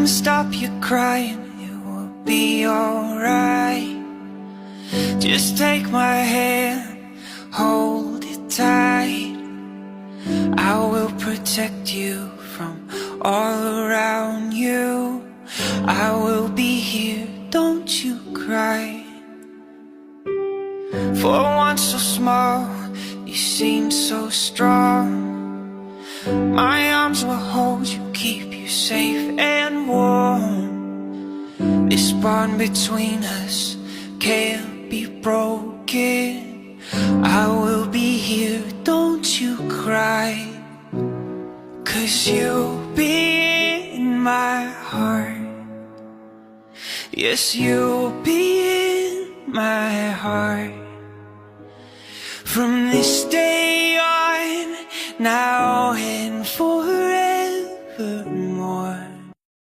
can stop you crying, it will be alright. Just take my hand, hold it tight. I will protect you from all around you. I will be here, don't you cry. For one so small, you seem so strong. My arms will hold you, keep you safe and warm. This bond between us can't be broken. I will be here, don't you cry. 'Cause you'll be in my heart. Yes, you'll be in my heart. From this day on, now and forever.